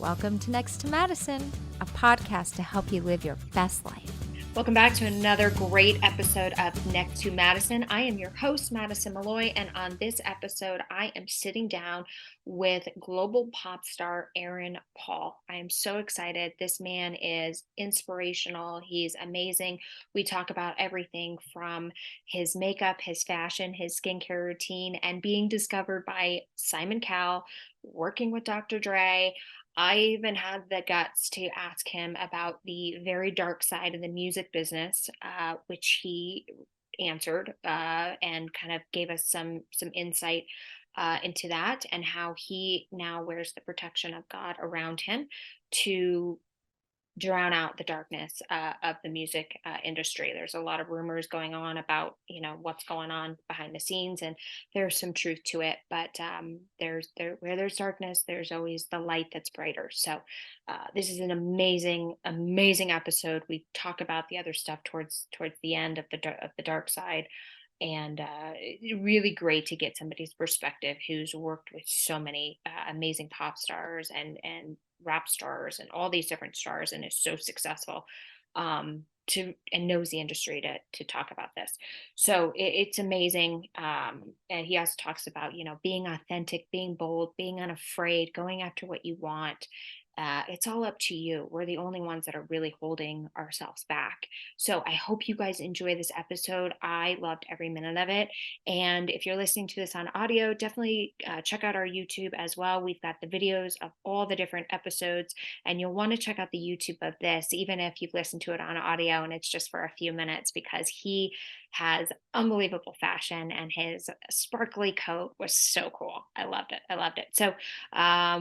Welcome to Next to Madison, a podcast to help you live your best life. Welcome back to another great episode of Next to Madison. I am your host, Madison Malloy, and on this episode, I am sitting down with global pop star Aaron Paul. I am so excited. This man is inspirational. He's amazing. We talk about everything from his makeup, his fashion, his skincare routine, and being discovered by Simon Cowell, working with Dr. Dre. I even had the guts to ask him about the very dark side of the music business, which he answered and kind of gave us some insight into that and how he now wears the protection of God around him to drown out the darkness of the music industry. There's a lot of rumors going on about, what's going on behind the scenes, and there's some truth to it. But where there's darkness, there's always the light that's brighter. So this is an amazing episode. We talk about the other stuff towards the end of the dark side. And really great to get somebody's perspective who's worked with so many amazing pop stars and rap stars and all these different stars and is so successful and knows the industry to talk about this. So it's amazing. And he also talks about, being authentic, being bold, being unafraid, going after what you want. It's all up to you. We're the only ones that are really holding ourselves back. So I hope you guys enjoy this episode. I loved every minute of it. And if you're listening to this on audio, definitely check out our YouTube as well. We've got the videos of all the different episodes, and you'll want to check out the YouTube of this, even if you've listened to it on audio and it's just for a few minutes, because he has unbelievable fashion and his sparkly coat was so cool. I loved it. So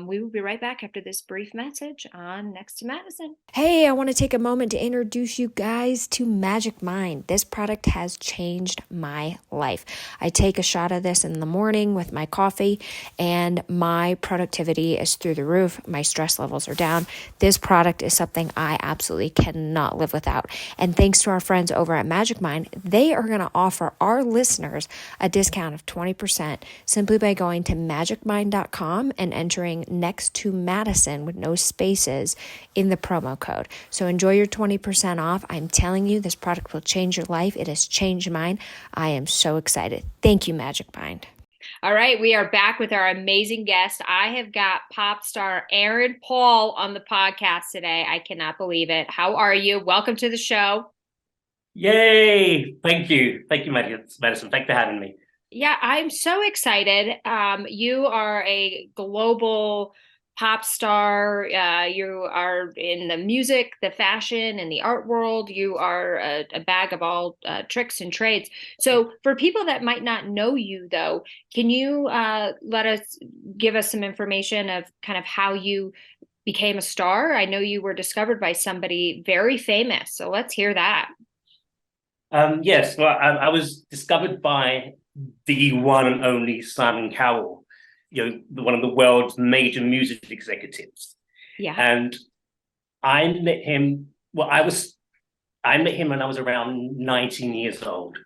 we will be right back after this brief message on Next to Madison. Hey, I want to take a moment to introduce you guys to Magic Mind. This product has changed my life. I take a shot of this in the morning with my coffee, and my productivity is through the roof. My stress levels are down. This product is something I absolutely cannot live without. And thanks to our friends over at Magic Mind, they are going to offer our listeners a discount of 20% simply by going to magicmind.com and entering Next to Madison with no spaces in the promo code. So enjoy your 20% off. I'm telling you, this product will change your life. It has changed mine. I am so excited. Thank you, Magic Mind. All right, we are back with our amazing guest. I have got pop star Aaron Paul on the podcast today. I cannot believe it. How are you? Welcome to the show. Yay! Thank you, Madison. Thanks for having me. Yeah, I'm so excited. You are a global pop star. You are in the music, the fashion, and the art world. You are a bag of all tricks and trades. So for people that might not know you, though, can you give us some information of kind of how you became a star? I know you were discovered by somebody very famous, so let's hear that. Yes, well, I was discovered by the one and only Simon Cowell, one of the world's major music executives. Yeah. And I met him. Well, I met him when I was around 19 years old,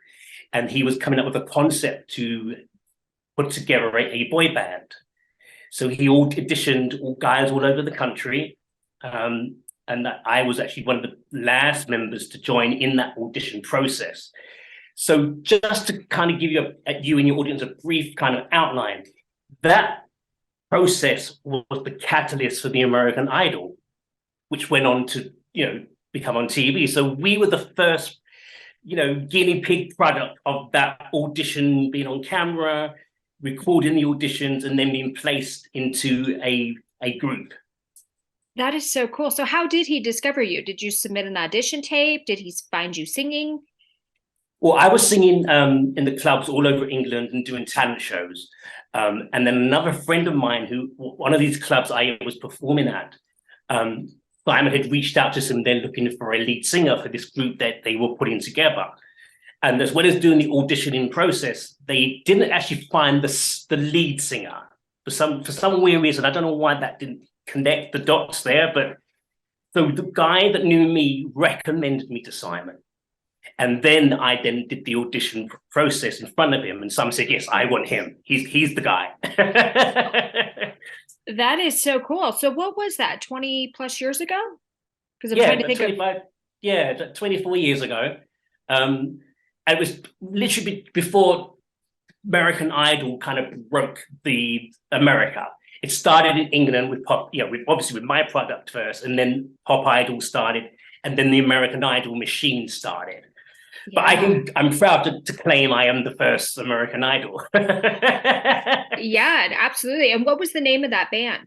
and he was coming up with a concept to put together a boy band. So he auditioned all guys all over the country. And I was actually one of the last members to join in that audition process. So just to kind of give you and your audience a brief kind of outline, that process was the catalyst for the American Idol, which went on to, become on TV. So we were the first, guinea pig product of that audition being on camera, recording the auditions, and then being placed into a group. That is so cool. So how did he discover you? Did you submit an audition tape? Did he find you singing? Well, I was singing in the clubs all over England and doing talent shows. And then another friend of mine one of these clubs I was performing at, Simon had reached out to him then looking for a lead singer for this group that they were putting together. And as well as doing the auditioning process, they didn't actually find the lead singer for some weird reason. I don't know why that didn't connect the dots there, but so the guy that knew me recommended me to Simon. And then I did the audition process in front of him, and Simon said, yes, I want him. He's the guy. That is so cool. So what was that, 20 plus years ago? Because I'm Yeah, trying to but think of. 25, yeah, 24 years ago. Um, it was literally before American Idol kind of broke the America. It started in England with pop, with obviously with my product first, and then Pop Idol started, and then the American Idol machine started. But Yeah. I'm proud to claim I am the first American Idol. Yeah, absolutely. And what was the name of that band?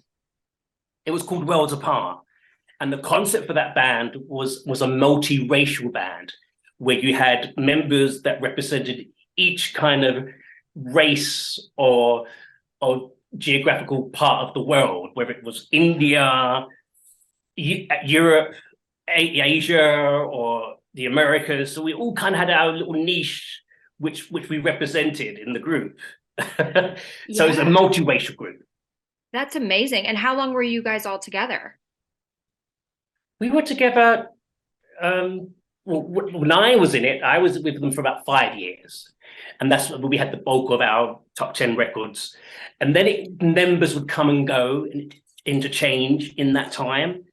It was called Worlds Apart. And the concept for that band was a multiracial band where you had members that represented each kind of race or geographical part of the world, whether it was India, Europe, Asia, or the Americas. So we all kind of had our little niche, which we represented in the group. So it's a Yeah, multiracial group. that's amazing. And how long were you guys all together? We were together. Well, when I was in it, I was with them for about 5 years, and that's when we had the bulk of our top 10 records. And then members would come and go and interchange in that time.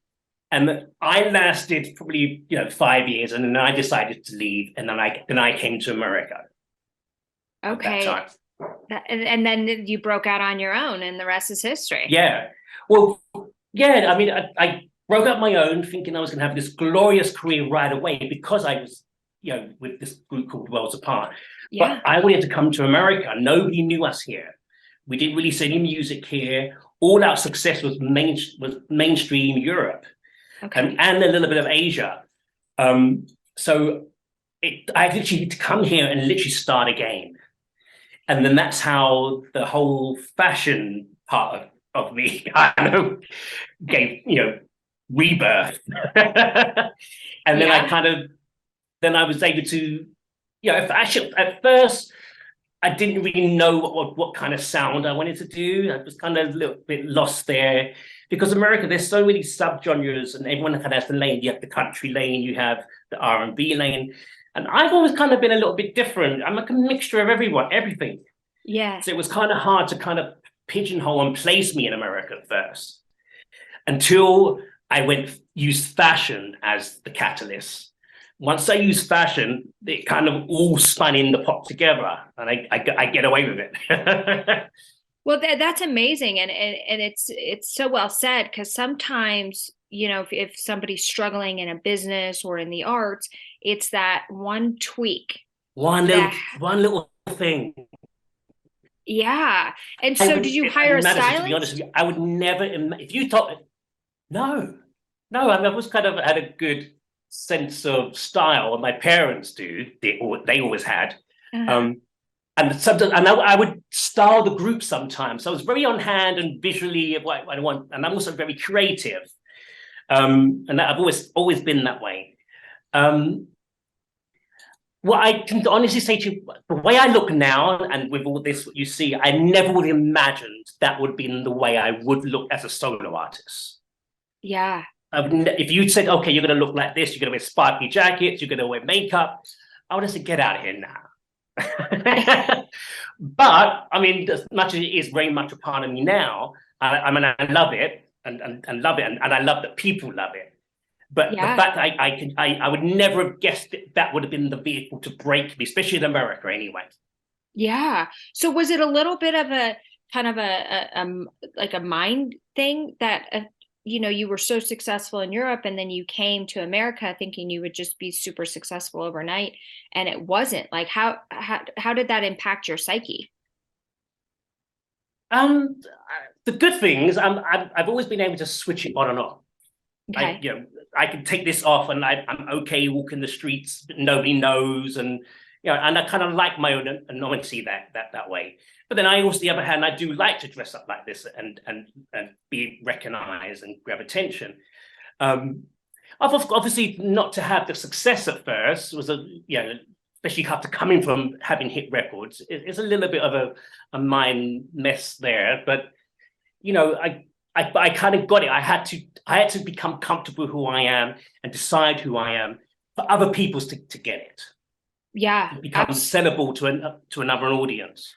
And I lasted probably 5 years, and then I decided to leave, and then I came to America at that Okay. time. And then you broke out on your own, and the rest is history. Yeah. Well, yeah. I mean, I broke up my own, thinking I was going to have this glorious career right away because I was, with this group called Worlds Apart. Yeah. But I wanted to come to America. Nobody knew us here. We didn't really see any music here. All our success was mainstream Europe, Okay. and a little bit of Asia. So I literally had to come here and literally start again. And then that's how the whole fashion part of me kind of gave, rebirth. And then Yeah. then I was able to, fashion at first, I didn't really know what kind of sound I wanted to do. I was kind of a little bit lost there because America, there's so many subgenres and everyone kind of has the lane. You have the country lane, you have the R&B lane. And I've always kind of been a little bit different. I'm like a mixture of everything. Yeah. So it was kind of hard to kind of pigeonhole and place me in America first until I used fashion as the catalyst. Once I used fashion, it kind of all spun in the pot together, and I get away with it. Well, that's amazing, and it's so well said because sometimes if somebody's struggling in a business or in the arts, it's that one tweak that one little thing. yeah. And so, did you hire a Madison, to be honest stylist? with you, I would never. If you thought, no, no, I mean, I was kind of had a good sense of style, and my parents do. They always had. Uh-huh. And sometimes, I would style the group sometimes. So I was very on hand and visually of what I want, and I'm also very creative. And I've always been that way. What I can honestly say to you, the way I look now, and with all this, what you see, I never would have imagined that would be the way I would look as a solo artist. Yeah. If you'd said, okay, you're going to look like this, you're going to wear sparkly jackets, you're going to wear makeup, I would have said, get out of here now. But I mean, as much as it is very much a part of me now, I mean, I love it and love it, and I love that people love it. But Yeah. the fact that I would never have guessed that would have been the vehicle to break me, especially in America, anyway. Yeah. So was it a little bit of a kind of like a mind thing that you were so successful in Europe and then you came to America thinking you would just be super successful overnight and it wasn't. Like how did that impact your psyche? The good thing is I've always been able to switch it on and off. Okay. I can take this off and I'm okay walking the streets, but nobody knows, and and I kind of like my own anonymity that way. But then I also, the other hand, I do like to dress up like this and be recognized and grab attention. I've obviously not to have the success at first was especially after coming from having hit records, it's a little bit of a mind mess there. But I kind of got it. I had to become comfortable who I am and decide who I am for other people to get it. Yeah. It becomes sellable to another audience.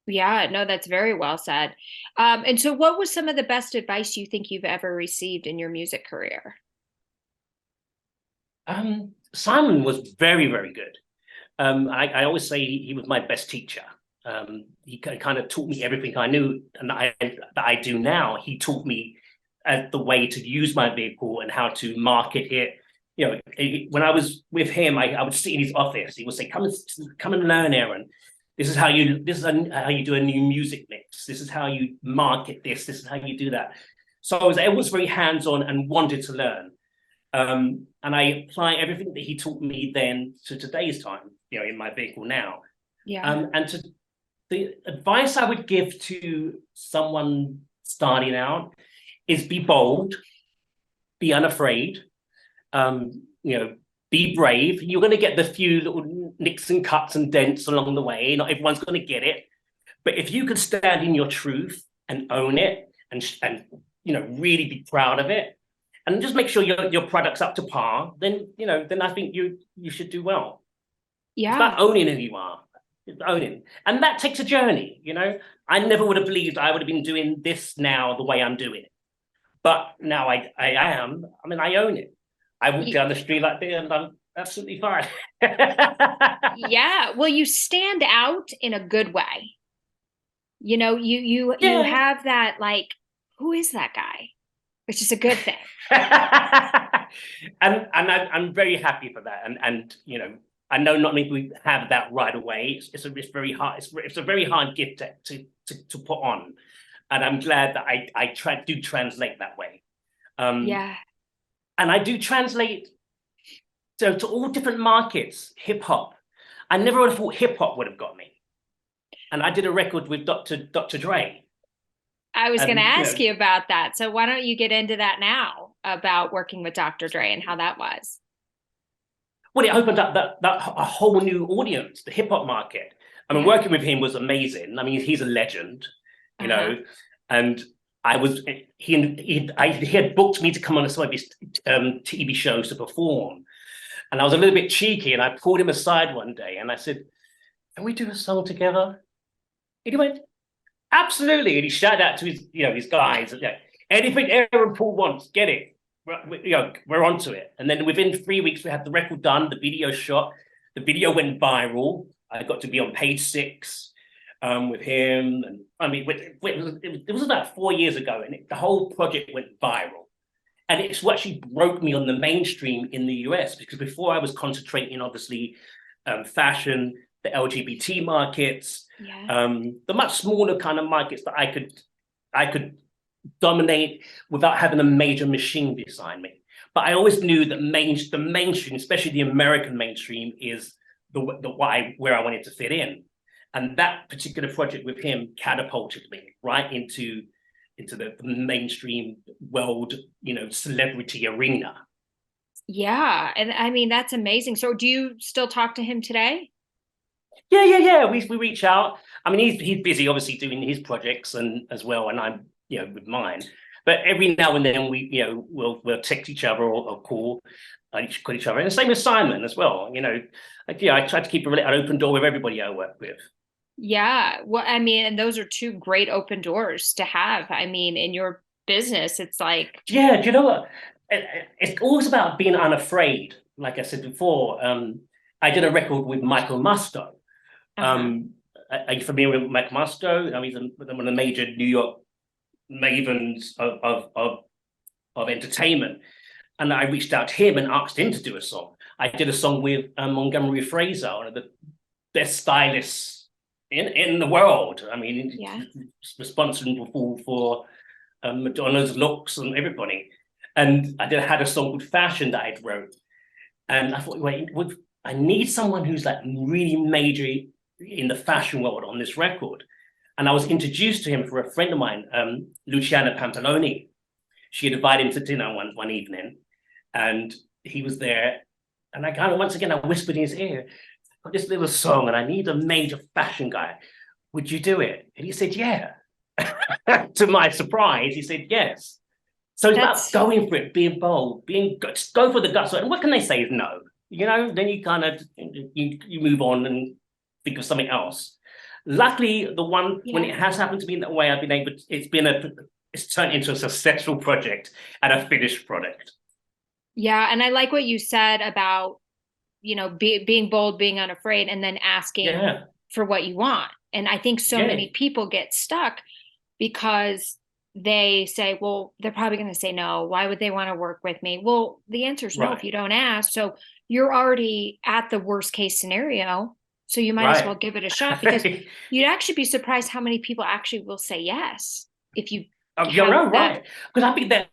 Yeah, no, that's very well said. And so what was some of the best advice you think you've ever received in your music career? Simon was very, very good. I always say he was my best teacher. He kind of taught me everything I knew and that I do now. He taught me the way to use my vehicle and how to market it. You know, when I was with him, I would sit in his office. He would say, come and learn, Aaron. This is how you do a new music mix. This is how you market this. This is how you do that. So I was very hands-on and wanted to learn. And I apply everything that he taught me then to today's time, you know, in my vehicle now. Yeah. And to the advice I would give to someone starting out is be bold, be unafraid, you know, be brave. You're going to get the few little nicks and cuts and dents along the way. Not everyone's going to get it. But if you can stand in your truth and own it and you know, really be proud of it, and just make sure your product's up to par, then you know, then I think you should do well. It's Yeah. about owning who you are, it's owning, and that takes a journey. You know, I never would have believed I would have been doing this now the way I'm doing it, but now I am. I mean, I own it. I walk down the street like this, and I'm absolutely fine. Yeah. Well, you stand out in a good way. You know, you Yeah. have that like, who is that guy? Which is a good thing. and I'm very happy for that. And you know, I know not many people have that right away. It's very hard. It's a very hard gift to put on, and I'm glad that I do translate that way. Yeah. And I do translate to all different markets. Hip hop. I never would have thought hip hop would have got me. And I did a record with Dr. Dre. I was going to You ask know, you about that. So why don't you get into that now about working with Dr. Dre and how that was? well, it opened up that a whole new audience, the hip hop market. I mean, Yeah. working with him was amazing. I mean, he's a legend, you Uh-huh. know, and I was he had booked me to come on some of his TV shows to perform, and I was a little bit cheeky, and I pulled him aside one day, and I said, "Can we do a song together?" And he went, "Absolutely," and he shouted out to his his guys, "Yeah, anything Aaron Paul wants, get it." We're onto it. And then within 3 weeks, we had the record done, the video shot. The video went viral. I got to be on page 6 with him. And I mean, it was about 4 years ago, and the whole project went viral. And it's what actually broke me on the mainstream in the US, because before I was concentrating, obviously, fashion, the LGBT markets, Yeah. the much smaller kind of markets that I could dominate without having a major machine beside me. But I always knew that the mainstream, especially the American mainstream, is where I wanted to fit in. And that particular project with him catapulted me right into the mainstream world, you know, celebrity arena. Yeah. And I mean, that's amazing. So do you still talk to him today? Yeah. We reach out. I mean, he's busy, obviously, doing his projects and as well, and I'm with mine. But every now and then we we'll text each other or call each other, and the same with Simon as well. You know, I try to keep an open door with everybody I work with. Yeah. Well, I mean, and those are two great open doors to have. I mean, in your business, it's like, Yeah, do you know what? It's always about being unafraid. Like I said before, I did a record with Michael Musto. uh-huh. Are you familiar with Mike Musto? I mean, he's one of the major New York mavens of entertainment. And I reached out to him and asked him to do a song. I did a song with Montgomery Fraser, one of the best stylists in the world. I mean, Yeah. responsible for Madonna's looks and everybody. And had a song called Fashion that I'd wrote. And I thought, wait, I need someone who's like really major in the fashion world on this record. And I was introduced to him for a friend of mine, Luciana Pampaloni. She had invited him to dinner one evening, and he was there. And I kind of, once again, I whispered in his ear, I've got this little song, and I need a major fashion guy. Would you do it? And he said, yeah. To my surprise, he said, yes. So it's about going for it, being bold, just go for the guts. And what can they say is no? You know, then you kind of, you move on and think of something else. luckily, the one when it has happened to me in that way, I've been able to, it's turned into a successful project and a finished product. Yeah. And I like what you said about, being bold, being unafraid, and then asking for what you want. And I think so many people get stuck because they say, well, they're probably going to say no. Why would they want to work with me? Well, the answer is no if you don't ask. So you're already at the worst case scenario. So you might as well give it a shot, because you'd actually be surprised how many people actually will say yes if you. You're right. Because I think that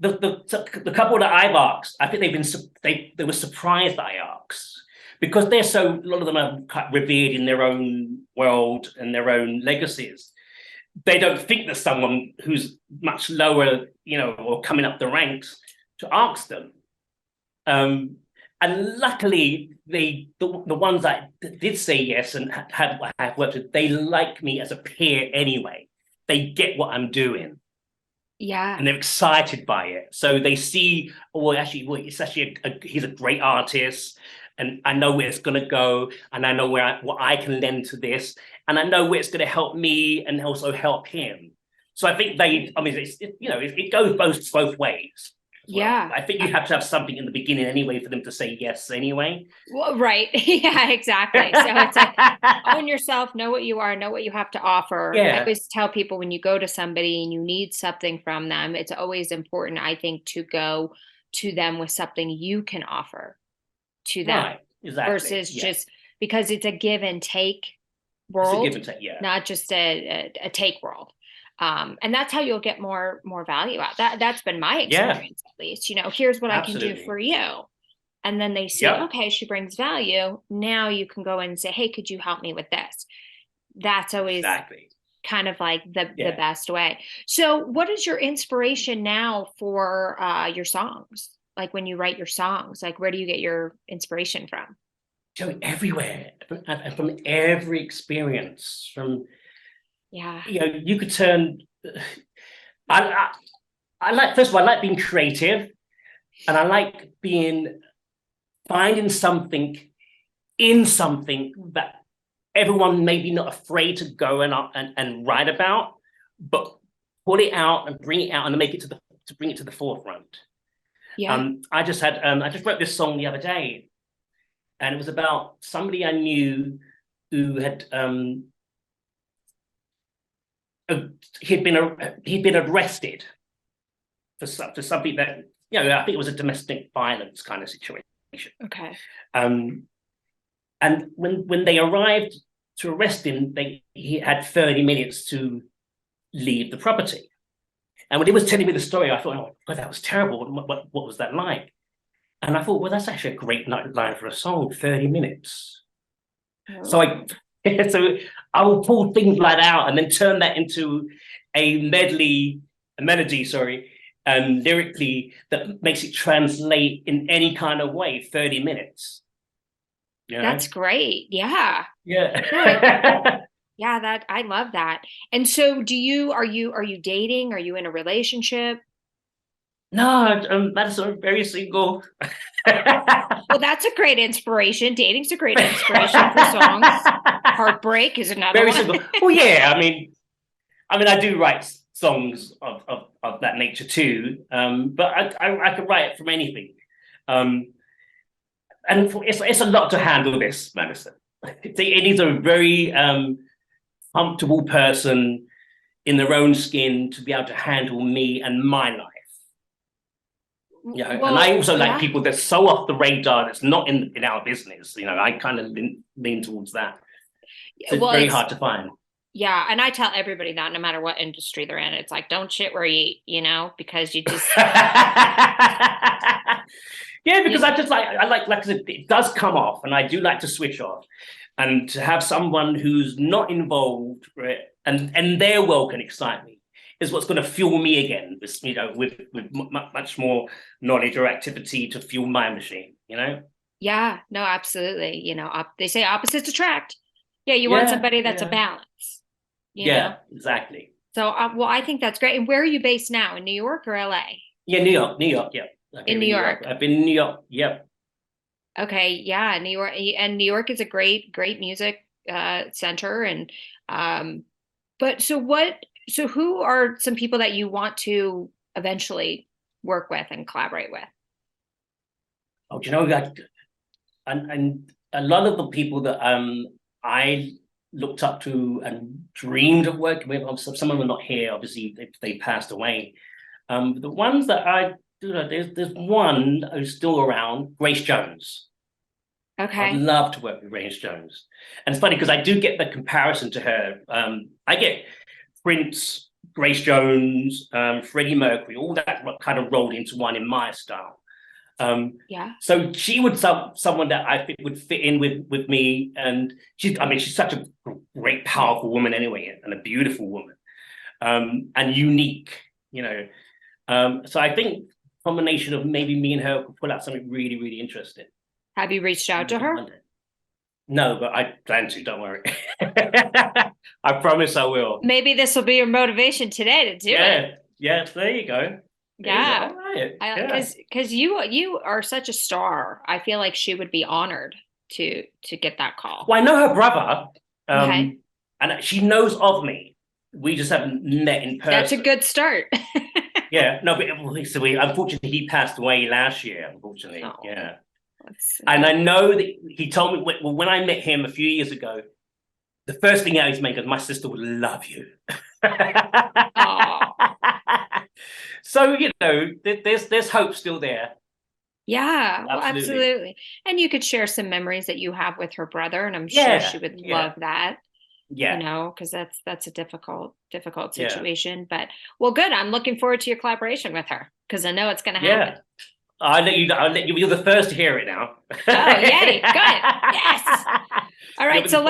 the couple that I've asked, I think they were surprised that I asked, because a lot of them are quite revered in their own world and their own legacies. They don't think there's someone who's much lower, or coming up the ranks to ask them. And luckily, the ones that did say yes and have worked with, they like me as a peer anyway. They get what I'm doing. Yeah. And they're excited by it. So they see, he's a great artist, and I know where it's going to go, and I know what I can lend to this, and I know where it's going to help me and also help him. So I think it goes both ways. Yeah. I think you have to have something in the beginning anyway for them to say yes anyway. Well, right. Yeah, exactly. So it's like, own yourself, know what you are, know what you have to offer. Yeah. I always tell people, when you go to somebody and you need something from them, it's always important, I think, to go to them with something you can offer to them. Right. Exactly. Versus just, because it's a give and take world. It's a give and take, not just a take world. And that's how you'll get more value out. That's been my experience, at least. Here's what I can do for you. And then they see, okay, she brings value. Now you can go and say, hey, could you help me with this? That's always kind of like the best way. So what is your inspiration now for your songs? Like when you write your songs, like where do you get your inspiration from? Everywhere, from every experience, from Yeah. You could turn. I like, first of all, I like being creative, and I like finding something in something that everyone may be not afraid to go and write about, but pull it out and bring it out and make it to bring it to the forefront. Yeah. I just wrote this song the other day, and it was about somebody I knew who had he'd been arrested for something that, I think it was a domestic violence kind of situation. Okay. And when they arrived to arrest him, he had 30 minutes to leave the property. And when he was telling me the story, I thought, oh God, that was terrible. What was that like? And I thought, well, that's actually a great line for a song, 30 minutes. Oh. So I will pull things like that out and then turn that into a melody, lyrically, that makes it translate in any kind of way, 30 minutes. That's great. Yeah. Yeah. Yeah, I love that. And so are you dating? Are you in a relationship? No, Madison, very single. Well, that's a great inspiration. Dating's a great inspiration for songs. Heartbreak is another very one. single. Well, yeah, I mean, I do write songs of that nature too, but I can write from anything. And it's a lot to handle this, Madison. It needs a very comfortable person in their own skin to be able to handle me and my life. And I also like people that's so off the radar that's not in our business. I kind of lean towards that. So it's very hard to find. Yeah, and I tell everybody that no matter what industry they're in, it's like, don't shit where you eat, because you just. Yeah, because I like I said, it does come off, and I do like to switch off, and to have someone who's not involved, right, and their world can excite me, is what's going to fuel me again. With much more knowledge or activity to fuel my machine. Yeah, no, absolutely. They say opposites attract. Yeah, you want somebody that's a balance. Yeah, exactly. So, I think that's great. And where are you based now? In New York or LA? Yeah, New York. Yeah. In New York. I've been in New York. Yep. Okay, yeah, New York, and New York is a great music center. And but so who are some people that you want to eventually work with and collaborate with? Oh, do you know that? And a lot of the people that I looked up to and dreamed of working with, some of them are not here, obviously they passed away. The ones that there's one who's still around, Grace Jones. Okay. I'd love to work with Grace Jones. And it's funny because I do get the comparison to her. I get Prince, Grace Jones, Freddie Mercury, all that kind of rolled into one in my style. So she would someone that I think would fit in with me, and she's such a great, powerful woman anyway, and a beautiful woman, and unique, So I think combination of maybe me and her could pull out something really, really interesting. Have you reached out to her? No, but I plan to. Don't worry. I promise I will. Maybe this will be your motivation today to do it. Yeah. There you go. Yeah, all right. Because you are such a star. I feel like she would be honored to get that call. Well, I know her brother, okay. And she knows of me. We just haven't met in person. That's a good start. Yeah, no, but unfortunately he passed away last year. Unfortunately, yeah. And I know that he told me when I met him a few years ago, the first thing out he's made, because my sister would love you. So, there's hope still there. Yeah, absolutely. And you could share some memories that you have with her brother, and I'm sure she would love that. Yeah. Because that's a difficult situation. But well, good. I'm looking forward to your collaboration with her because I know it's going to happen. Yeah. I'll let you. You're the first to hear it now. Oh, yay! Good. Yes. All right. So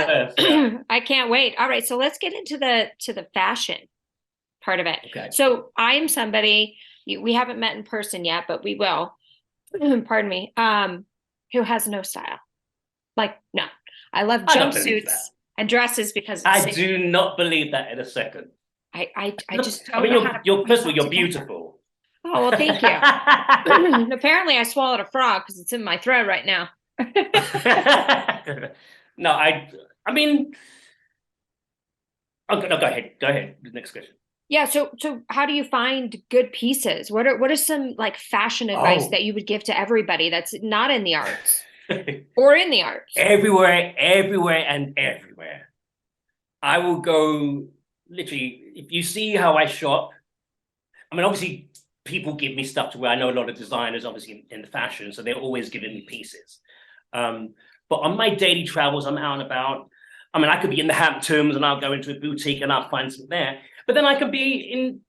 I can't wait. All right. So let's get into the fashion part of it. Okay. So I am somebody we haven't met in person yet, but we will. Pardon me. Who has no style? Like, no. I love jumpsuits and dresses because I do not believe that in a second. I just don't know you're beautiful. Oh, well, thank you. Apparently I swallowed a frog because it's in my throat right now. No, I mean, no, go ahead. The next question. Yeah. So how do you find good pieces? What are some like fashion advice that you would give to everybody that's not in the arts or in the arts? Everywhere. I will go literally, if you see how I shop, I mean, obviously people give me stuff to wear. I know a lot of designers obviously in the fashion, so they're always giving me pieces. But on my daily travels, I'm out and about. I mean, I could be in the Hamptons and I'll go into a boutique and I'll find something there. But then I could be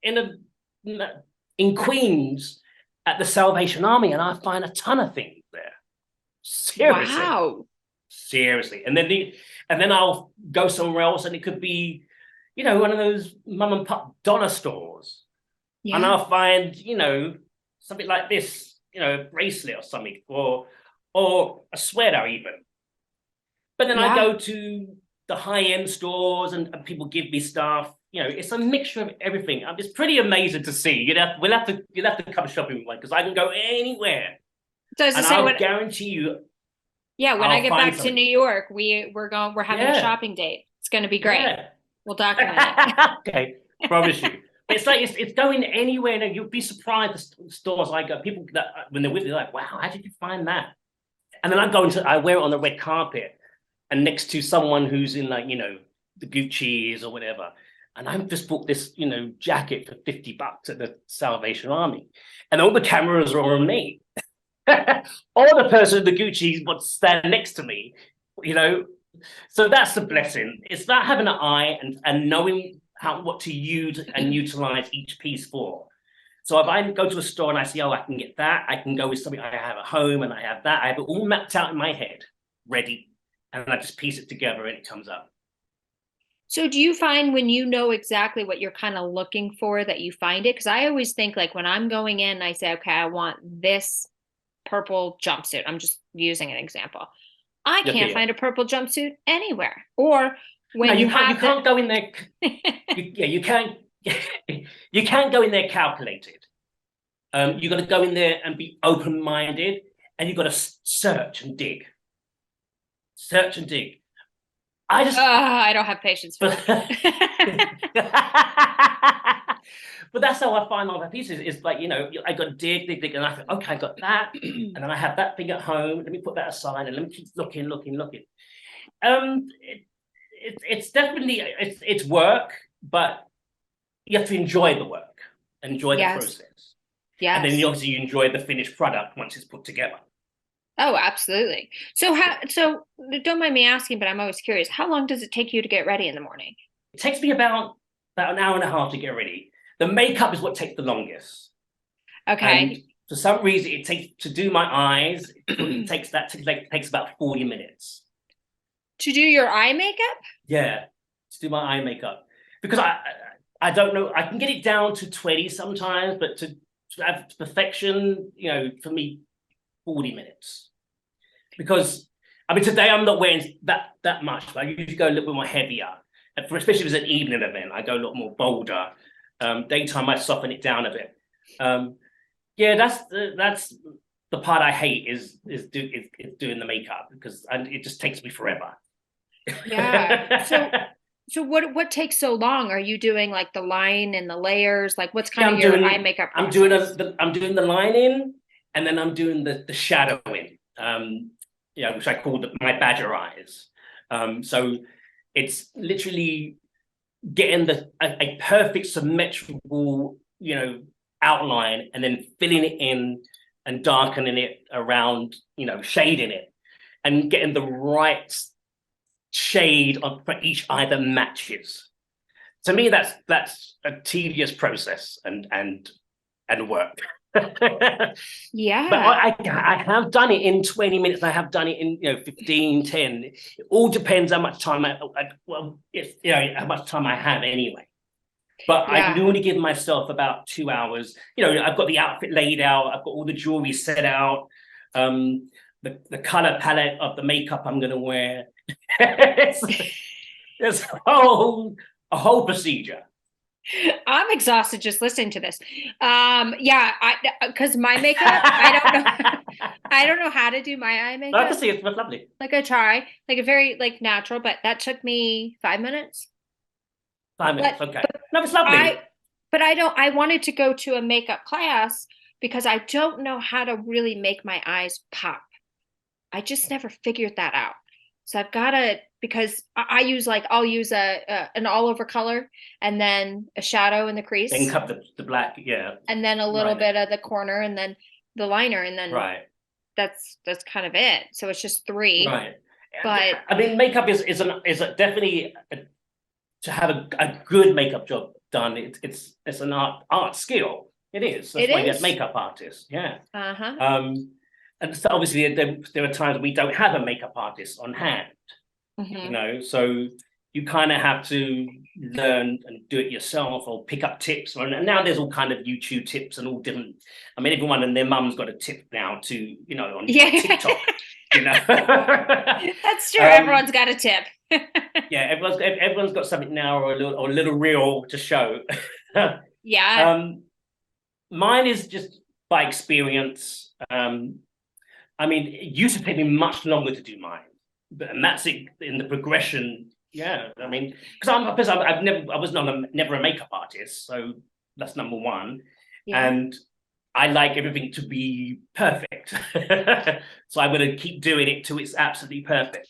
in Queens at the Salvation Army and I'll find a ton of things there. Seriously. Wow. Seriously. And then I'll go somewhere else and it could be, one of those mum and pop dollar stores. Yeah. And I'll find, something like this, a bracelet or something, or a sweater even. But then I go to the high-end stores and people give me stuff. It's a mixture of everything. It's pretty amazing to see. You'll have to come shopping with one because I can go anywhere. So I'll guarantee you. Yeah, when I get back to New York, we're having a shopping date. It's going to be great. Yeah. We'll document it. Okay, promise you. It's like it's going anywhere. And you'll be surprised the stores I go. People that when they're with me, they're like, "Wow, how did you find that?" And then I wear it on the red carpet, and next to someone who's in the Gucci's or whatever. And I just bought this jacket for $50 at the Salvation Army, and all the cameras are on me. Or the person in the Gucci would stand next to me, So that's the blessing. It's about having an eye and knowing what to use and utilize each piece for. So if I go to a store and I see, I can get that, I can go with something I have at home and I have that. I have it all mapped out in my head, ready, and I just piece it together and it comes up. So do you find when you know exactly what you're kind of looking for that you find it? Because I always think like when I'm going in, I say, okay, I want this purple jumpsuit. I'm just using an example. I can't find a purple jumpsuit anywhere. Or when you can't go in there. You can't. You can't go in there calculated. You got to go in there and be open-minded, and you got to search and dig. Search and dig. I just, I don't have patience for but, that. but that's how I find my pieces. It's like, I got dig, and I think, okay, I got that, and then I have that thing at home. Let me put that aside, and let me keep looking. Um, it's definitely it's work, but you have to enjoy the work, enjoy the Yes. process, and then Yes. obviously you enjoy the finished product once it's put together. Oh, absolutely. So don't mind me asking, but I'm always curious. How long does it take you to get ready in the morning? It takes me about an hour and a half to get ready. The makeup is what takes the longest, and Okay. for some reason, it takes to do my eyes. Takes about 40 minutes. To do your eye makeup? Yeah, to do my eye makeup because I don't know. I can get it down to 20 sometimes, but to have perfection, for me, 40 minutes. Because I mean, today I'm not wearing that much. I usually go a little bit more heavier, and especially if it's an evening event, I go a lot more bolder. Daytime, I soften it down a bit. Yeah, that's the part I hate is doing the makeup because it just takes me forever. Yeah. So what takes so long? Are you doing like the line and the layers? Like what's Yeah, kind of your eye makeup I'm doing process? I'm doing the lining, and then I'm doing the shadowing. Which I call my badger eyes. So it's literally getting a perfect symmetrical, outline, and then filling it in and darkening it around, shading it, and getting the right shade for each eye that matches. To me, that's a tedious process and work. But Yeah. I have done it in 20 minutes. I have done it in 15, 10. It all depends how much time how much time I have anyway. But I Yeah. normally give myself about 2 hours. I've got the outfit laid out. I've got all the jewelry set out. The color palette of the makeup I'm going to wear. It's a whole procedure. I'm exhausted just listening to this. Yeah, because my makeup, I don't know, I don't know how to do my eye I can makeup. see it's lovely. Like I try, like a very like natural, but that took me 5 minutes. 5 minutes, But okay. No, it's I, lovely. but I don't. I wanted to go to a makeup class because I don't know how to really make my eyes pop. I just never figured that out. So I've got to because I use like I'll use an all over color and then a shadow in the Then crease cut the black, yeah. and then a little Right, bit of the corner and then the liner and then right, that's kind of it. So it's just three. right. But I mean, makeup definitely to have a good makeup job done. It's an art skill. It is. That's it why you get is. makeup artists. Yeah. Uh-huh. And so obviously there are times we don't have a makeup artist on hand. Hmm. So you kind of have to learn and do it yourself or pick up tips. And now there's all kind of YouTube tips and all different. I mean, everyone and their mum's got a tip now to on Yeah. TikTok. That's true. um, Everyone's got a tip. yeah, everyone's got something now or a little reel to show. Yeah. um, Mine is just by experience. I mean, it used to take me much longer to do mine, and that's it in the progression. Yeah, I mean, because I was never a makeup artist, so that's number one, Yeah. and I like everything to be perfect. So I'm going to keep doing it till it's absolutely perfect.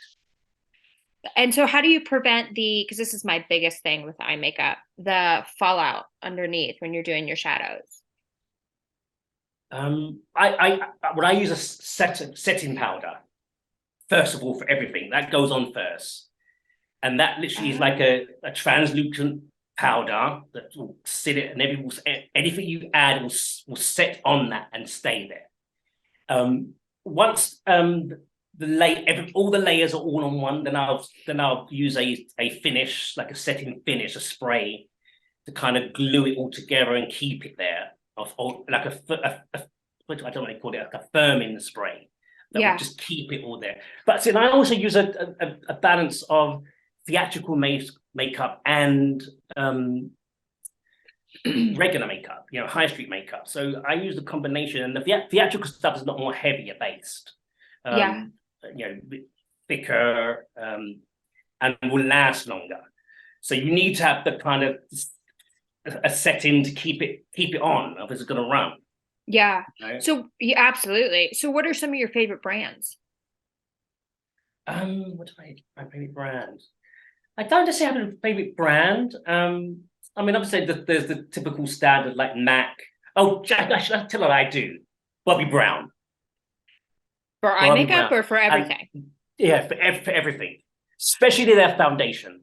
And so how do you prevent because this is my biggest thing with eye makeup, the fallout underneath when you're doing your shadows? When I use a setting powder, first of all, for everything that goes on first, and that literally is like Oh. a translucent powder that will sit it, and anything you add will set on that and stay there. Once all the layers are all on one, then I'll use a finish, like a setting finish, a spray to kind of glue it all together and keep it there, or like I don't want to call it, like a firming spray that will Yeah. just keep it all there. But then I also use a balance of theatrical makeup and regular makeup, high street makeup. So I use the combination, and the theatrical stuff is a lot more heavier based, Yeah. you know, thicker, and will last longer. So you need to have the kind of a setting to keep it on, if it's going to run. Yeah. Right? So yeah, absolutely. So what are some of your favorite brands? My favorite brand? I don't just say I have a favorite brand. I mean, obviously there's the typical standard like MAC. Oh, I should tell her I do. Bobbi Brown. For eye Bobbi makeup Brown. or for everything? Yeah, for everything, especially their foundation.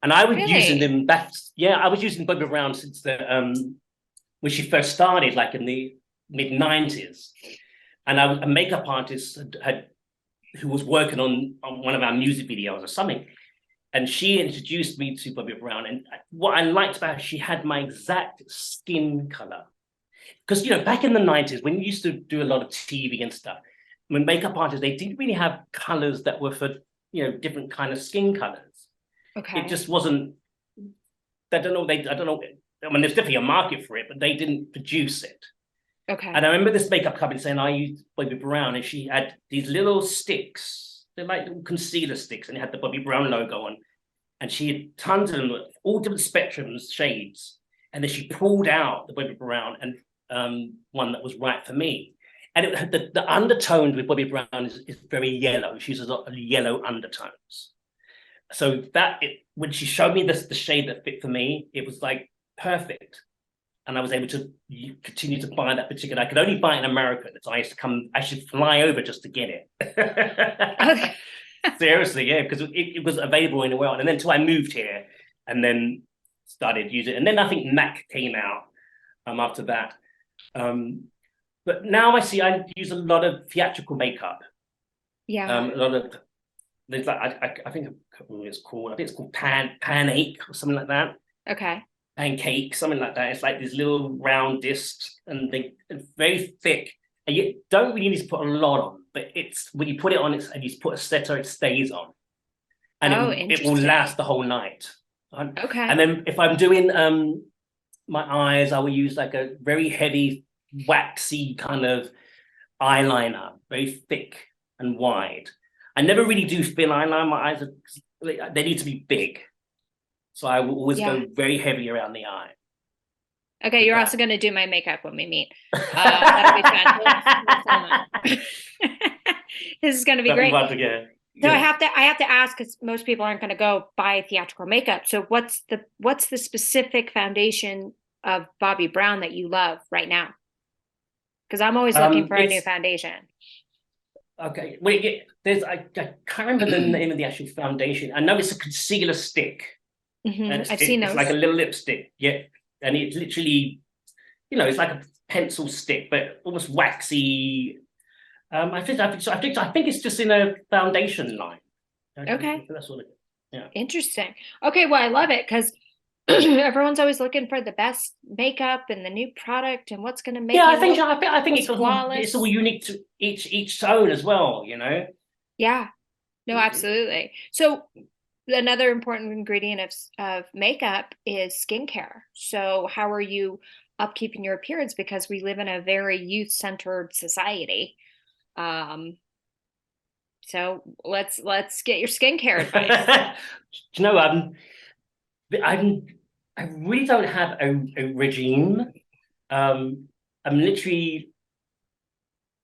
And I was using Really? them I was using Bobbi Brown since when she first started, like in the mid-90s. And I was a makeup artist who was working on one of our music videos or something. And she introduced me to Bobbi Brown. And what I liked about her, she had my exact skin color. Because, back in the 90s, when you used to do a lot of TV and stuff, when makeup artists, they didn't really have colors that were for, different kind of skin colors. Okay. It just wasn't, I don't know. I mean, there's definitely a market for it, but they didn't produce it. Okay. And I remember this makeup company saying, I use Bobbi Brown, and she had these little sticks. They're like little concealer sticks, and it had the Bobbi Brown logo on. And she had tons of them, all different spectrums, shades. And then she pulled out the Bobbi Brown and one that was right for me. And the undertones with Bobbi Brown is very yellow. She uses a lot of yellow undertones. So when she showed me the shade that fit for me, it was like perfect. And I was able to continue to buy that particular. I could only buy it in America, so I used to actually fly over just to get it. Okay. Seriously, yeah, because it was available in the world. And then until I moved here and then started using it. And then I think MAC came out after that. But now I use a lot of theatrical makeup. Yeah. A lot of there's like I think it's called Pan-Ache or something like that. Okay. Pancake, something like that. It's like these little round discs, and they're very thick. And you don't really need to put a lot on, but it's when you put it on, and you put a setter, it stays on, and it will last the whole night. Okay. And then if I'm doing my eyes, I will use like a very heavy, waxy kind of eyeliner, very thick and wide. I never really do thin eyeliner. My eyes they need to be big. So I will always go very heavy around the eye. Okay, you're also going to do my makeup when we meet. That'll be fun. This is going to be great. So I have to ask, because most people aren't going to go buy theatrical makeup. So what's the specific foundation of Bobbi Brown that you love right now? Because I'm always looking for a new foundation. Okay, wait, I can't remember the name of the actual foundation. I know it's a concealer stick. Mm-hmm. I've seen those. It's like a little lipstick, yeah, and it's literally, it's like a pencil stick, but almost waxy. I think it's just in a foundation line. Okay, that's what it is. Yeah. Interesting. Okay, well, I love it because everyone's always looking for the best makeup and the new product and what's going to make. Yeah, I think it's all unique to each own as well. Yeah. No, absolutely. So another important ingredient of makeup is skincare. So how are you upkeeping your appearance? Because we live in a very youth-centered society. So let's get your skincare advice. I really don't have a regime. I'm literally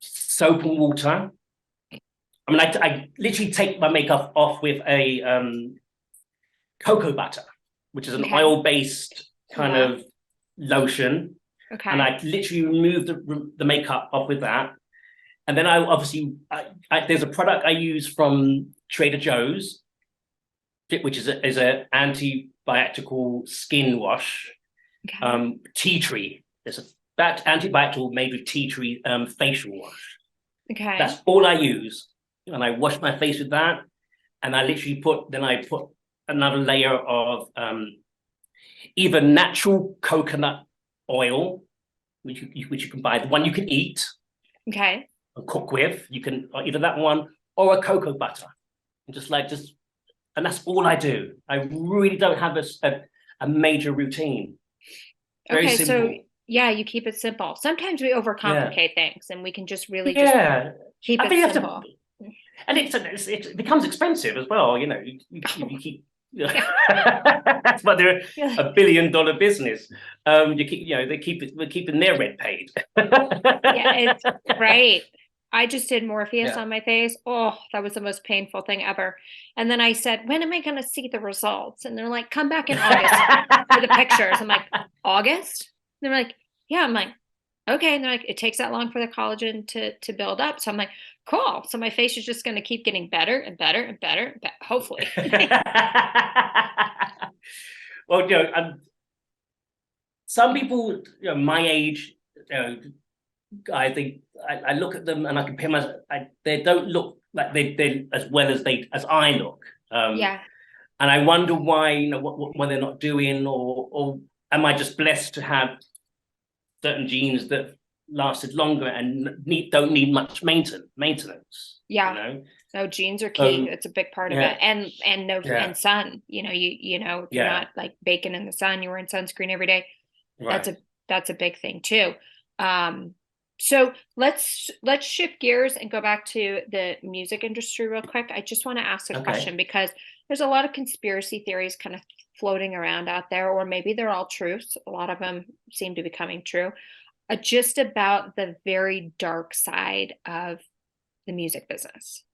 soap and water. I mean, I literally take my makeup off with a cocoa butter, which is an oil-based kind of lotion. Okay. And I literally remove the makeup off with that. And then there's a product I use from Trader Joe's, which is a antibacterial skin wash. Okay. Tea tree. There's that antibacterial made with tea tree facial wash. Okay. That's all I use. And I wash my face with that, and I literally put another layer of either natural coconut oil, which you can buy, the one you can eat, okay, and cook with. You can either that one or a cocoa butter, and and that's all I do. I really don't have a major routine. Very simple. So yeah, you keep it simple. Sometimes we overcomplicate things, and we can just really keep it simple. And it becomes expensive as well. You know, you keep. That's why they're a $1 billion business. You keep, you know, we're keeping their rent paid. Yeah, it's right. I just did Morpheus Yeah. on my face. Oh, that was the most painful thing ever. And then I said, when am I going to see the results? And they're like, come back in August for the pictures. I'm like, August? And they're like, yeah. I'm like, okay. And they're like, it takes that long for the collagen to build up. So I'm like, cool. So my face is just going to keep getting better and better and better, hopefully. Well, you know, some people, you know, my age, you know, I think I look at them and I compare myself. They don't look like they as well as I look. Yeah. And I wonder why, you know, what they're not doing, or am I just blessed to have certain genes that lasted longer and don't need much maintenance? Yeah. You know? No, genes are key. It's a big part of it. And and sun. You know, you know, if you're not like baking in the sun, you're wearing sunscreen every day. Right. That's a big thing too. So let's shift gears and go back to the music industry real quick. I just want to ask a question because there's a lot of conspiracy theories kind of floating around out there, or maybe they're all truths. A lot of them seem to be coming true. Just about the very dark side of the music business.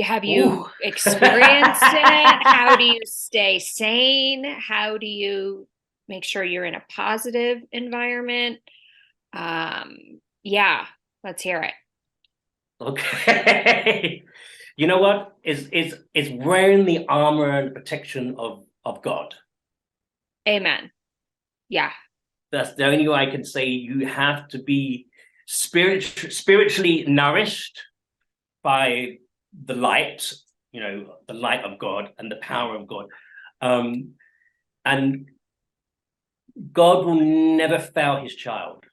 Have you experienced it? How do you stay sane? How do you make sure you're in a positive environment? Yeah, let's hear it. Okay. You know what? Is wearing the armor and protection of God. Amen. Yeah. That's the only way I can say. You have to be spiritually nourished by the light, you know, the light of God and the power of God. And God will never fail his child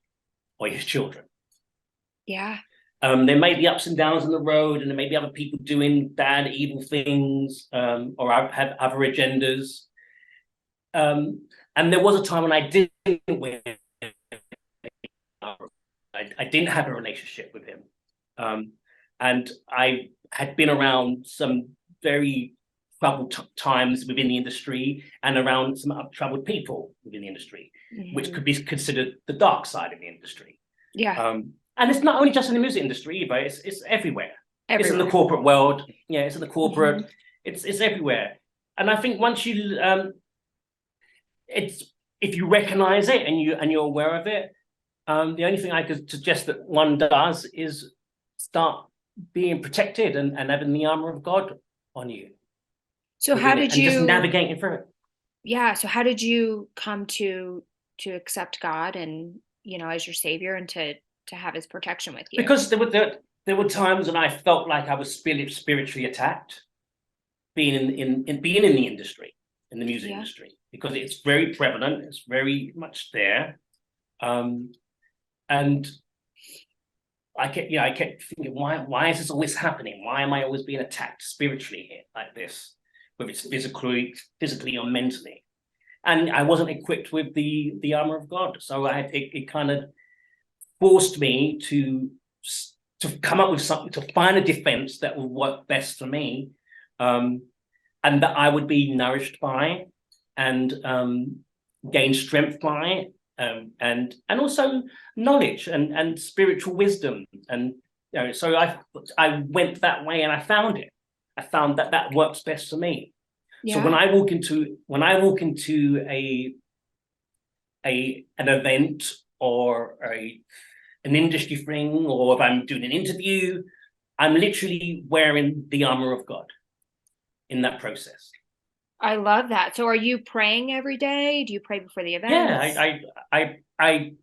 or his children. Yeah. There may be ups and downs on the road, and there may be other people doing bad, evil things, or have other agendas. And there was a time when I didn't win. I didn't have a relationship with him. And I had been around some very troubled times within the industry and around some troubled people within the industry, which could be considered the dark side of the industry. Yeah. And it's not only just in the music industry either, it's everywhere. It's in the corporate world. Yeah, it's in the corporate. It's everywhere. And I think once you if you recognize it and you're aware of it, the only thing I could suggest that one does is start being protected and having the armor of God on you. So how did you just navigating through it? Yeah. So how did you come to accept God and, you know, as your savior, and to have his protection with you? Because there were times when I felt like I was spiritually attacked, being in the industry, in the music industry, because it's very prevalent, it's very much there. And I kept thinking, why is this always happening? Why am I always being attacked spiritually here like this, whether it's physically or mentally? And I wasn't equipped with the armor of God, so it kind of forced me to come up with something, to find a defense that would work best for me, and that I would be nourished by, and gain strength by, and also knowledge and spiritual wisdom. And you know, so I went that way, and I found it. I found that works best for me. Yeah. So when I walk into an event or an industry thing, or if I'm doing an interview, I'm literally wearing the armor of God in that process. I love that. So are you praying every day? Do you pray before the event? Yeah, I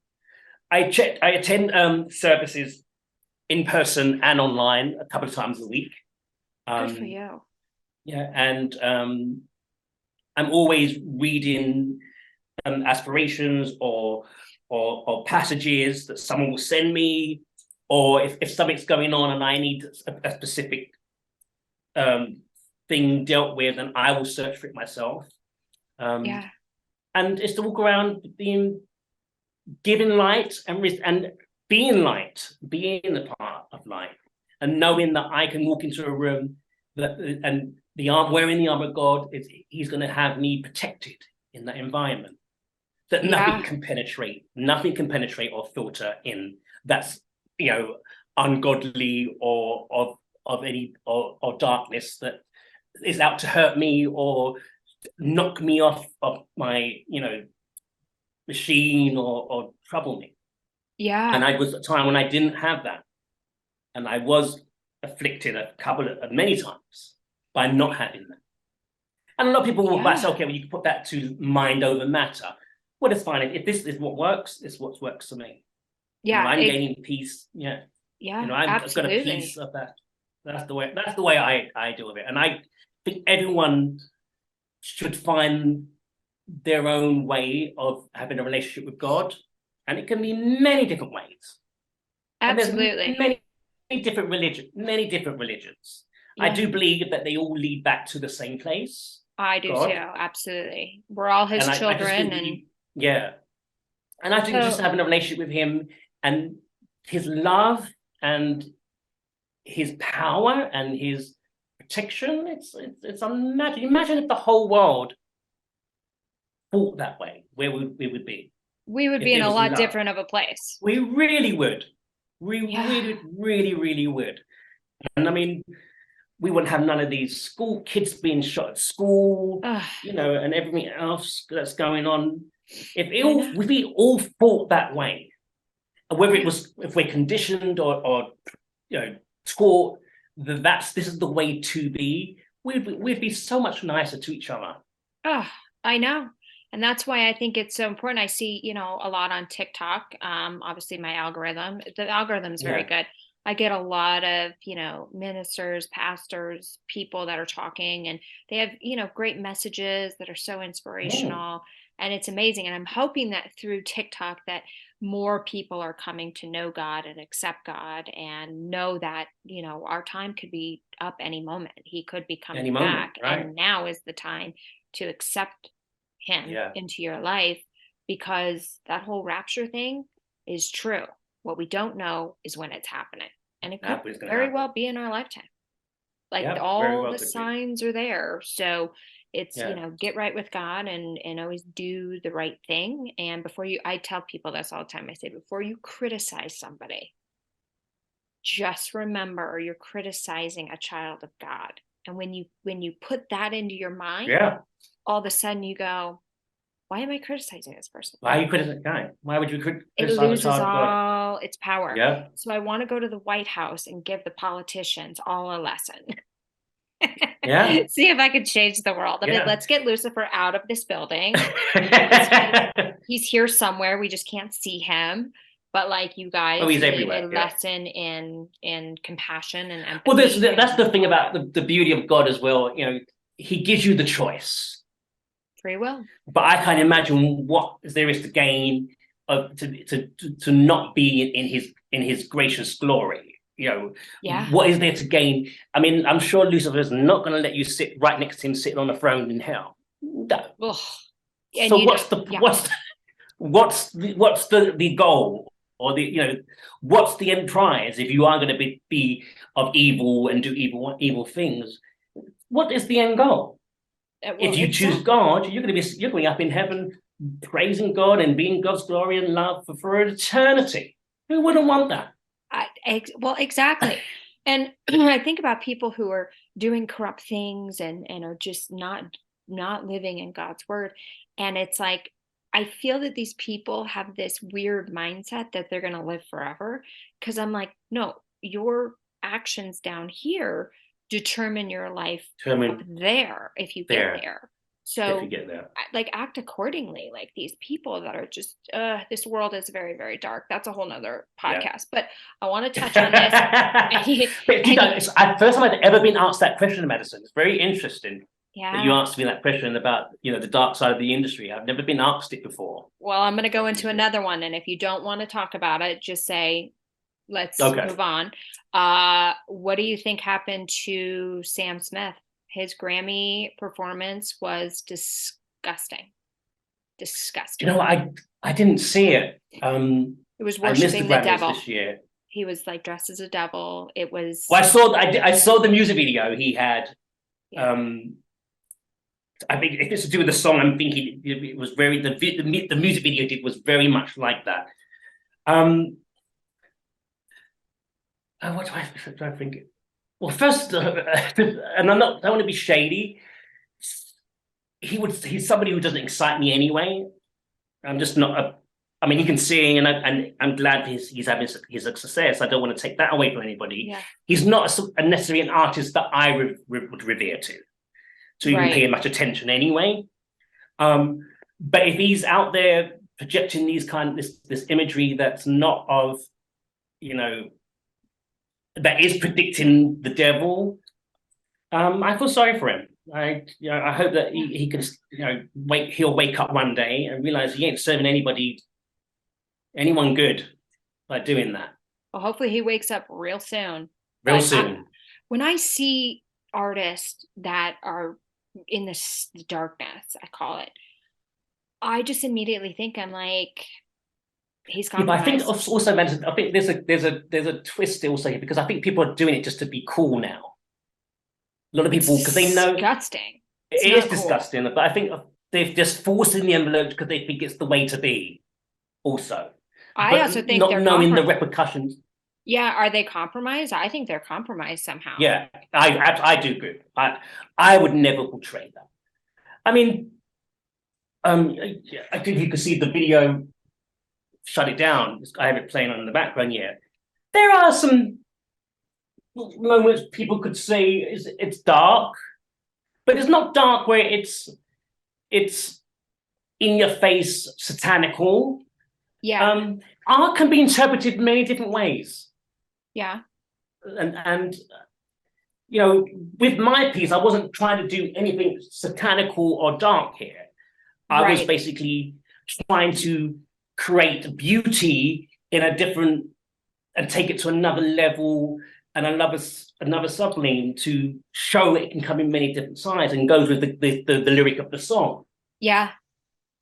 attend services in person and online a couple of times a week. Good for you. Yeah, and I'm always reading aspirations or passages that someone will send me, or if something's going on and I need a specific thing dealt with, and I will search for it myself. And it's to walk around giving light and being light, being a part of light, and knowing that I can walk into a room and wearing the armor of God, he's going to have me protected in that environment. That nothing can penetrate or filter in. That's ungodly or of any or darkness that is out to hurt me or knock me off of my machine or trouble me. Yeah. And I was a time when I didn't have that, and I was afflicted many times by not having that. And a lot of people will say, okay, well, you can put that to mind over matter. Well, it's fine. If this is what works, it's what works for me. Yeah. I'm gaining peace. Yeah. Yeah. I've got a piece of that. That's the way I deal with it. And I think everyone should find their own way of having a relationship with God. And it can be many different ways. Absolutely. And there's many different religions. Yeah. I do believe that they all lead back to the same place. I do too. Absolutely. We're all his children. And I think just having a relationship with him and his love and his power and his protection, it's unimaginable. Imagine if the whole world thought that way, where we would be. We would be in a lot different of a place. We really would. We really would. And I mean, we wouldn't have none of these kids being shot at school, and everything else that's going on. If we all thought that way, whether it was if we're conditioned or taught that this is the way to be, we'd be so much nicer to each other. Oh, I know. And that's why I think it's so important. I see, a lot on TikTok. Obviously the algorithm is very good. I get a lot of, ministers, pastors, people that are talking, and they have, great messages that are so inspirational, and it's amazing. And I'm hoping that through TikTok that more people are coming to know God and accept God and know that, our time could be up any moment. He could be coming back. Right. And now is the time to accept him into your life, because that whole rapture thing is true. What we don't know is when it's happening, and it could very well be in our lifetime. All the signs are there. So it's get right with God and always do the right thing. And I tell people this all the time. I say, before you criticize somebody, just remember you're criticizing a child of God. And when you put that into your mind, all of a sudden you go, why am I criticizing this person? Why are you criticizing guy? Why would you criticize it loses all its power. Yeah. So I want to go to the White House and give the politicians all a lesson. See if I could change the world. I'm like, let's get Lucifer out of this building. He's here somewhere. We just can't see him. But you guys he's need everywhere. a lesson in compassion and empathy. Well, that's the thing about the beauty of God as well. He gives you the choice. Free will. But I can't imagine what there is to gain to not be in his gracious glory. What is there to gain? I mean, I'm sure Lucifer's not going to let you sit right next to him, sitting on a throne in hell. No. So what's the goal, or what's the end prize if you are going to be of evil and do evil things? What is the end goal? If you choose God, you're going up in heaven praising God and being God's glory and love for eternity. Who wouldn't want that? Exactly. And I think about people who are doing corrupt things and are just not living in God's word. And it's like, I feel that these people have this weird mindset that they're going to live forever. Because I'm like, no, your actions down here determine your life up there if you get there. So if you get there, act accordingly. These people that are just this world is very, very dark. That's a whole nother podcast. But I want to touch on this. First time I've ever been asked that question in Madison. It's very interesting that you asked me that question about the dark side of the industry. I've never been asked it before. Well, I'm going to go into another one, and if you don't want to talk about it, just say, let's move on. What do you think happened to Sam Smith? His Grammy performance was disgusting. I didn't see it. It was worshiping the devil this year. He was like dressed as a devil. It was, Well, I saw the music video he had. yeah. I think if it's to do with the song, I'm thinking it was very the music video did was very much like that. What do I think? Well, first, and I don't want to be shady. He's somebody who doesn't excite me anyway. I'm just not a. I mean, he can sing, and I'm glad he's having his success. I don't want to take that away from anybody. Yeah. He's not necessarily an artist that I would revere to even pay much attention anyway. But if he's out there projecting this imagery that's not of, that is predicting the devil, I feel sorry for him. I hope that he can, he'll wake up one day and realize he ain't serving anyone good by doing that. Well, hopefully he wakes up real soon. Real soon. When I see artists that are in this darkness, I call it, I just immediately think, I'm like, he's compromised. But I think also, I think there's a twist also here, because I think people are doing it just to be cool now. A lot of people, because they know disgusting. It is disgusting, but I think they've just forced in the envelope because they think it's the way to be. Also, I also think not they're knowing the repercussions. Yeah, are they compromised? I think they're compromised somehow. Yeah, I do agree. I would never portray that. I mean, I think you could see the video. Shut it down. I have it playing on in the background. Yeah, there are some moments people could say it's dark, but it's not dark where it's in your face satanical. Yeah. Art can be interpreted in many different ways. Yeah. And with my piece, I wasn't trying to do anything satanical or dark here. I was basically trying to create beauty in a different, and take it to another level and another subline to show it can come in many different sides, and goes with the lyric of the song. Yeah.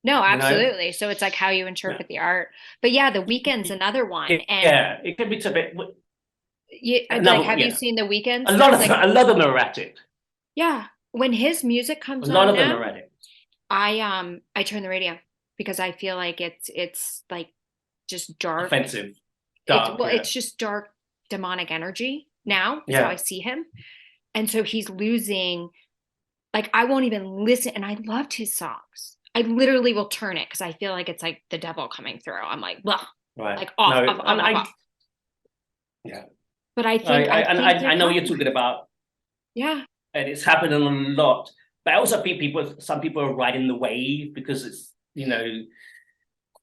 No, absolutely. So it's like how you interpret the art. But yeah, The Weeknd's another one. And it can be a bit. Have you seen The Weeknd? A lot of them are at it. Yeah, when his music comes on, a lot of them are at it. I turn the radio because I feel like it's like just dark, offensive. Dark, it's just dark, demonic energy now. So I see him, and so he's losing. Like, I won't even listen, and I loved his songs. I literally will turn it because I feel like it's like the devil coming through. I'm like, well, like off. Yeah. But I think I know what you're talking about. Yeah. And it's happening a lot. But I also think some people are riding the wave because it's,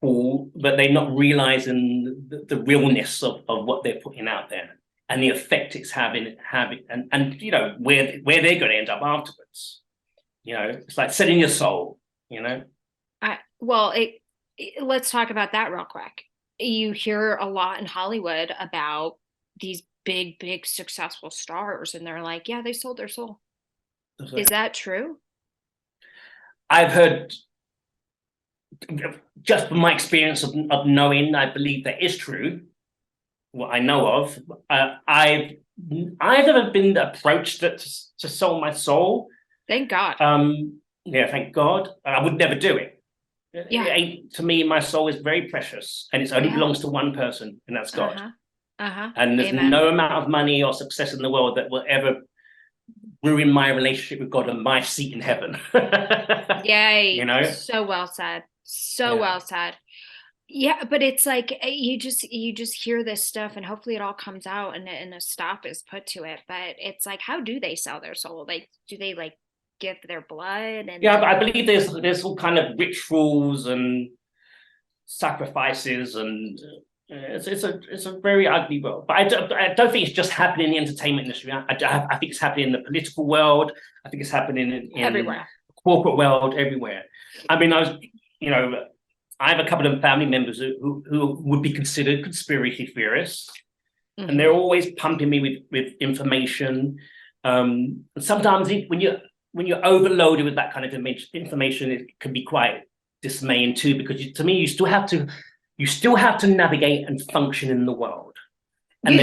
cool, but they're not realizing the realness of what they're putting out there and the effect it's having and where they're going to end up afterwards. It's like setting your soul. Let's talk about that real quick. You hear a lot in Hollywood about these big successful stars, and they're like, yeah, they sold their soul. Is that true? I've heard, just from my experience of knowing, I believe that is true. What I know of, I've never been approached to sell my soul. Thank God. Yeah, thank God. I would never do it. Yeah. To me, my soul is very precious, and it only belongs to one person, and that's God. And there's no amount of money or success in the world that will ever ruin my relationship with God and my seat in heaven. Yay. So well said. Well said. Yeah, but it's like you just hear this stuff, and hopefully it all comes out and a stop is put to it. But it's like, how do they sell their soul? Like, do they like give their blood? And but I believe there's all kind of rituals and sacrifices, and it's a very ugly world. But I don't think it's just happening in the entertainment industry. I think it's happening in the political world. I think it's happening in everywhere, corporate world, everywhere. I mean, I have a couple of family members who would be considered conspiracy theorists, and they're always pumping me with information. And sometimes when you're overloaded with that kind of information, it can be quite dismaying too, because to me, you still have to navigate and function in the world. and Yeah.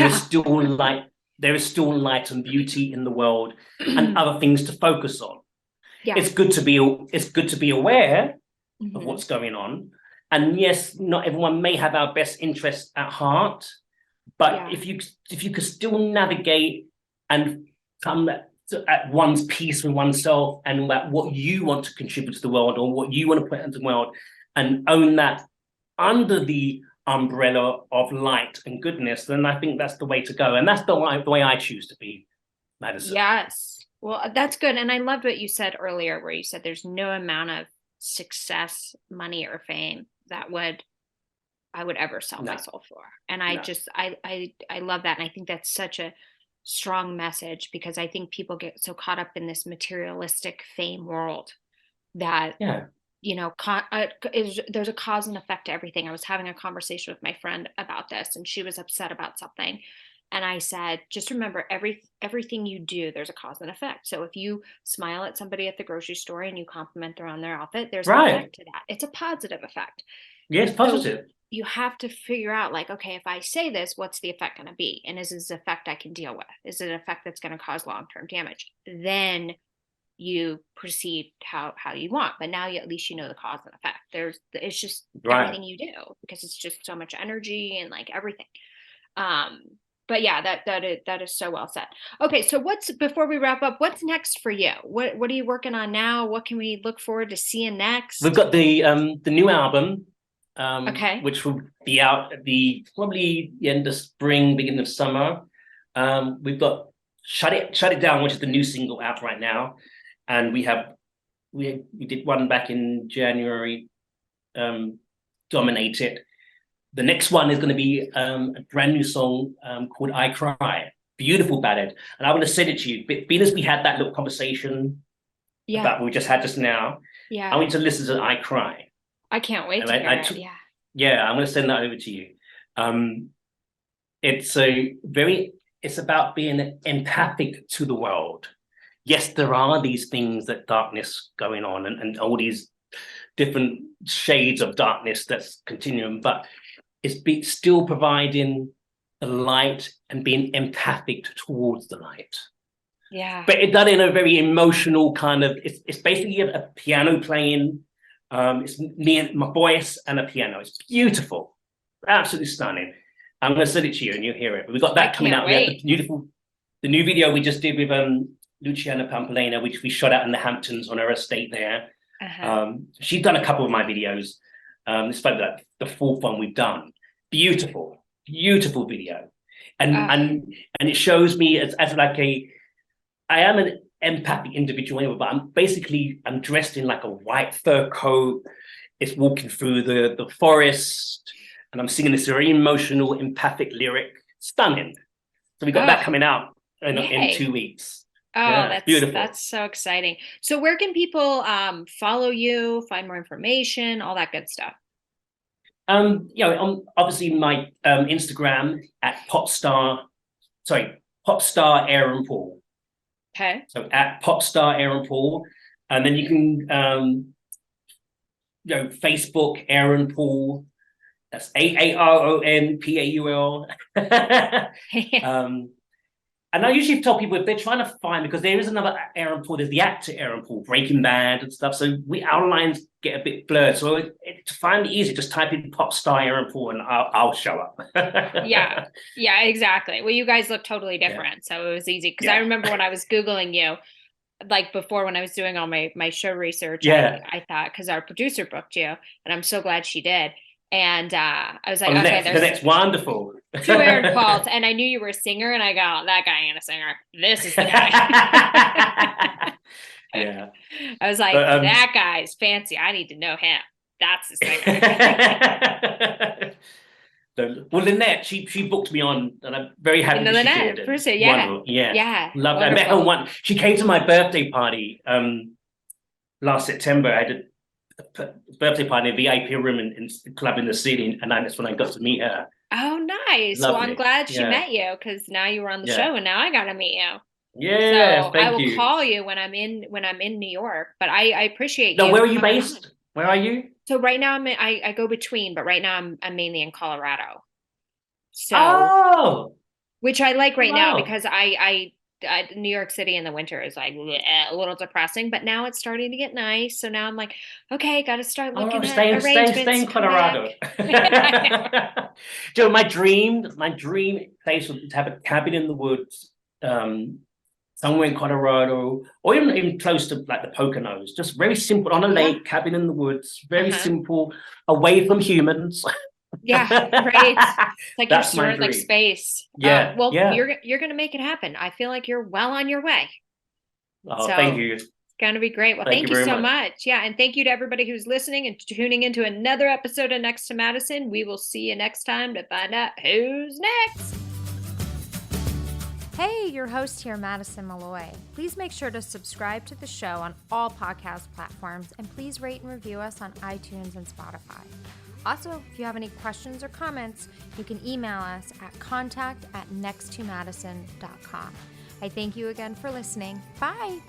there is still light and beauty in the world and other things to focus on. Yeah. It's good to be aware of Mhm. what's going on. And yes, not everyone may have our best interests at heart, but Yeah. if you could still navigate and come at one's peace with oneself and what you want to contribute to the world or what you want to put into the world, and own that under the umbrella of light and goodness, then I think that's the way to go. And that's the way I choose to be, Madison. Yes. Well, that's good. And I loved what you said earlier, where you said there's no amount of success, money, or fame that I would ever sell my soul for. And I just I love that. And I think that's such a strong message, because I think people get so caught up in this materialistic fame world that there's a cause and effect to everything. I was having a conversation with my friend about this, and she was upset about something. And I said, just remember, everything you do, there's a cause and effect. So if you smile at somebody at the grocery store and you compliment them on their outfit, there's an effect to that. It's a positive effect. Yes, positive. So you have to figure out, like, okay, if I say this, what's the effect going to be? And is this effect I can deal with? Is it an effect that's going to cause long-term damage? Then you proceed how you want. But now at least you know the cause and effect. It's just everything you do, because it's just so much energy and like everything. But yeah, that is so well said. Okay, so before we wrap up, what's next for you? What are you working on now? What can we look forward to seeing next? We've got the new album, okay, which will be out at probably the end of spring, beginning of summer. We've got Shut It Down, which is the new single out right now, and we did one back in January, Dominate It. The next one is going to be a brand new song called I Cry. Beautiful ballad. And I want to send it to you. But being as we had that little conversation about what we just had just now, I want you to listen to I Cry. I can't wait to hear it. Yeah, I'm going to send that over to you. It's about being empathic to the world. Yes, there are these things that darkness going on and all these different shades of darkness that's continuing, but it's still providing the light and being empathic towards the light. Yeah. But it's done in a very emotional kind of, it's basically a piano playing. It's me and my voice and a piano. It's beautiful. Absolutely stunning. I'm going to send it to you and you'll hear it. We've got that coming out. We have the new video we just did with Luciana Pampalena, which we shot out in the Hamptons on her estate there. She's done a couple of my videos. It's probably like the fourth one we've done. Beautiful video, and it shows me as like I am an empathic individual, but I'm dressed in like a white fur coat. It's walking through the forest, and I'm singing this very emotional, empathic lyric. Stunning. So we got that coming out in 2 weeks. That's beautiful. That's so exciting. So where can people follow you, find more information, all that good stuff? Obviously my Instagram at Popstar Aaron Paul. Okay. So at Popstar Aaron Paul, and then you can Facebook Aaron Paul. That's AARONPAUL. And I usually tell people if they're trying to find, because there is another Aaron Paul, there's the actor Aaron Paul, Breaking Bad and stuff. So our lines get a bit blurred. So to find it easy, just type in pop star Aaron Paul and I'll show up. Yeah, exactly. Well, you guys look totally different. So it was easy. Because I remember when I was Googling you, like before when I was doing all my show research, I thought, because our producer booked you, and I'm so glad she did. And I was like, that's wonderful. 2 Aaron Pauls, and I knew you were a singer, and I go, oh, that guy ain't a singer. This is the guy. Yeah. I was like, that guy's fancy. I need to know him. That's the singer. Well, Lynette, she booked me on, and I'm very happy that Lynette, she did. Appreciate, yeah. Love her. I met her once. She came to my birthday party last September. I did a birthday party in a VIP room in the club in the city, and that's when I got to meet her. Oh, nice. Lovely. Well, I'm glad she met you, because now you were on the show, and now I got to meet you. Yeah, so I will call you when I'm in New York. But I appreciate you. Now, where are you based? On. Where are you? So right now I go between, but right now I'm mainly in Colorado. So which I like right now Wow. because I New York City in the winter is like a little depressing, but now it's starting to get nice. So now I'm like, okay, got to start Oh, looking at stay arrangements in to come back. Colorado. I know. Joe, my dream place would to have a cabin in the woods, somewhere in Colorado, or even close to like the Poconos. Just very simple on a Yeah. lake, cabin in the woods, very Uh-huh. simple, away from humans. Yeah, right. It's like your That's my sort like dream. space. Yeah, Well, yeah. you're gonna make it happen. I feel like you're well on your way. Oh, thank So you. it's gonna be great. Well, Thank you thank you very so much. much. Yeah, and thank you to everybody who's listening and tuning into another episode of Next to Madison. We will see you next time to find out who's next. Hey, your host here, Madison Malloy. Please make sure to subscribe to the show on all podcast platforms and please rate and review us on iTunes and Spotify. Also, if you have any questions or comments, you can email us at contact@nexttomadison.com. I thank you again for listening. Bye.